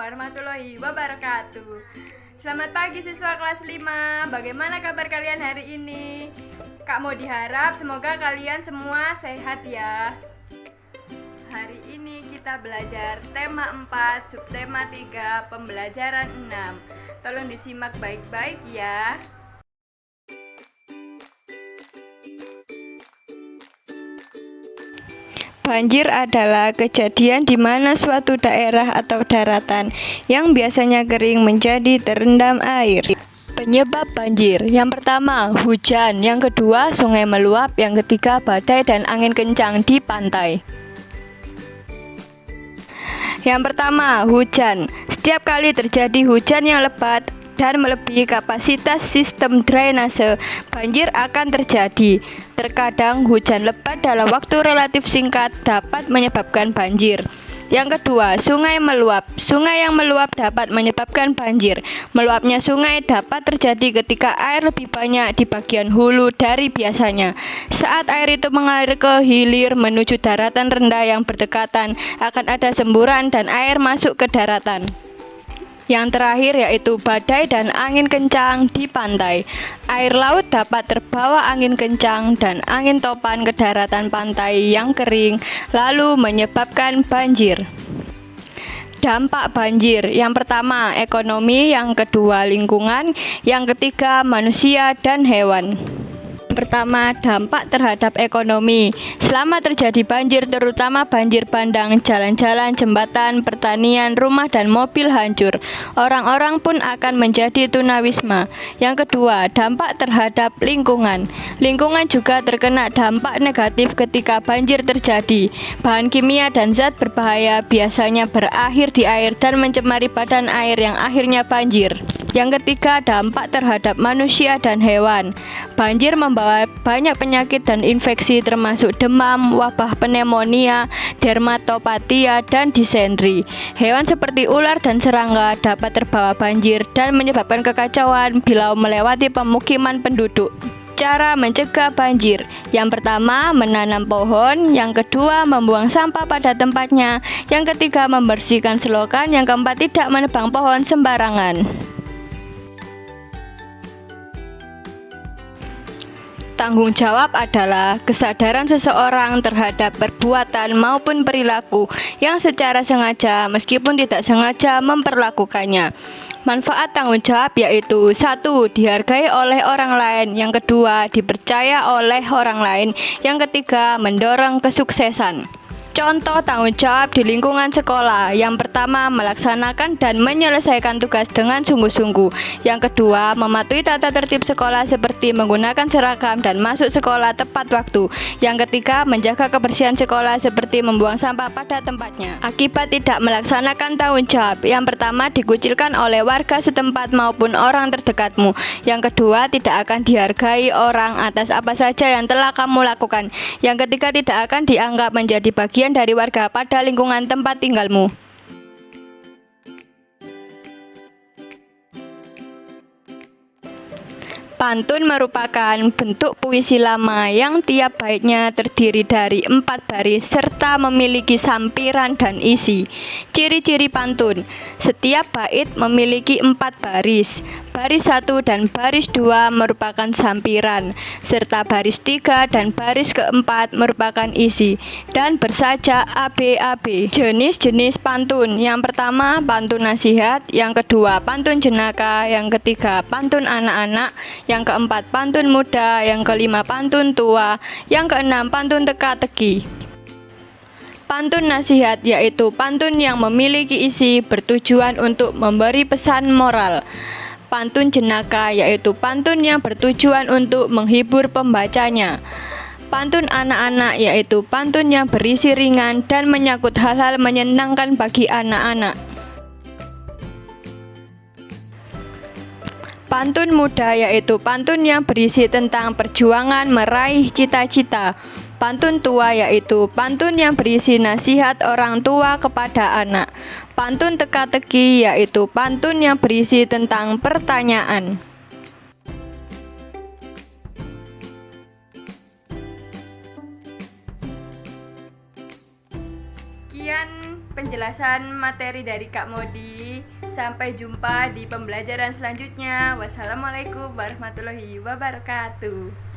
warahmatullahi wabarakatuh. Selamat pagi siswa kelas 5. Bagaimana kabar kalian hari ini? Kak Modi harap semoga kalian semua sehat ya. Hari ini kita belajar tema 4, subtema 3, pembelajaran 6. Tolong disimak baik-baik ya. Banjir adalah kejadian di mana suatu daerah atau daratan yang biasanya kering menjadi terendam air. Penyebab banjir: yang pertama, hujan; yang kedua, sungai meluap; yang ketiga, badai dan angin kencang di pantai. Yang pertama, hujan. Setiap kali terjadi hujan yang lebat dan melebihi kapasitas sistem drainase, banjir akan terjadi. Terkadang hujan lebat dalam waktu relatif singkat dapat menyebabkan banjir. Yang kedua, sungai meluap. Sungai yang meluap dapat menyebabkan banjir. Meluapnya sungai dapat terjadi ketika air lebih banyak di bagian hulu dari biasanya. Saat air itu mengalir ke hilir menuju daratan rendah yang berdekatan, akan ada semburan dan air masuk ke daratan. Yang terakhir yaitu badai dan angin kencang di pantai. Air laut dapat terbawa angin kencang dan angin topan ke daratan pantai yang kering, lalu menyebabkan banjir. Dampak banjir: yang pertama, ekonomi; yang kedua, lingkungan; yang ketiga, manusia dan hewan. Pertama, dampak terhadap ekonomi. Selama terjadi banjir, terutama banjir bandang, jalan-jalan, jembatan, pertanian, rumah dan mobil hancur. Orang-orang pun akan menjadi tunawisma. Yang kedua, dampak terhadap lingkungan. Lingkungan juga terkena dampak negatif ketika banjir terjadi. Bahan kimia dan zat berbahaya biasanya berakhir di air dan mencemari badan air yang akhirnya banjir. Yang ketiga, dampak terhadap manusia dan hewan. Banjir membawa banyak penyakit dan infeksi termasuk demam, wabah pneumonia, dermatopatia, dan disentri. Hewan seperti ular dan serangga dapat terbawa banjir dan menyebabkan kekacauan bila melewati pemukiman penduduk. Cara mencegah banjir: yang pertama, menanam pohon; yang kedua, membuang sampah pada tempatnya; yang ketiga, membersihkan selokan; yang keempat, tidak menebang pohon sembarangan. Tanggung jawab adalah kesadaran seseorang terhadap perbuatan maupun perilaku yang secara sengaja meskipun tidak sengaja memperlakukannya. Manfaat tanggung jawab yaitu: 1. Dihargai oleh orang lain; yang kedua, dipercaya oleh orang lain; yang ketiga, mendorong kesuksesan. Contoh tanggung jawab di lingkungan sekolah: yang pertama, melaksanakan dan menyelesaikan tugas dengan sungguh-sungguh; yang kedua, mematuhi tata tertib sekolah seperti menggunakan seragam dan masuk sekolah tepat waktu; yang ketiga, menjaga kebersihan sekolah seperti membuang sampah pada tempatnya. Akibat tidak melaksanakan tanggung jawab: yang pertama, dikucilkan oleh warga setempat maupun orang terdekatmu; yang kedua, tidak akan dihargai orang atas apa saja yang telah kamu lakukan; yang ketiga, tidak akan dianggap menjadi bagian dari warga pada lingkungan tempat tinggalmu. Pantun merupakan bentuk puisi lama yang tiap baitnya terdiri dari 4 baris serta memiliki sampiran dan isi. Ciri-ciri pantun: setiap bait memiliki 4 baris. Baris 1 dan baris 2 merupakan sampiran, serta baris 3 dan baris keempat merupakan isi, dan bersajak AB-AB. Jenis-jenis pantun: yang pertama, pantun nasihat; yang kedua, pantun jenaka; yang ketiga, pantun anak-anak; yang keempat, pantun muda; yang kelima, pantun tua; yang keenam, pantun teka-teki. Pantun nasihat yaitu pantun yang memiliki isi bertujuan untuk memberi pesan moral. Pantun jenaka yaitu pantun yang bertujuan untuk menghibur pembacanya. Pantun anak-anak yaitu pantun yang berisi ringan dan menyangkut hal-hal menyenangkan bagi anak-anak. Pantun muda yaitu pantun yang berisi tentang perjuangan meraih cita-cita. Pantun tua yaitu pantun yang berisi nasihat orang tua kepada anak. Pantun teka-teki yaitu pantun yang berisi tentang pertanyaan. Sekian penjelasan materi dari Kak Modi. Sampai jumpa di pembelajaran selanjutnya. Wassalamualaikum warahmatullahi wabarakatuh.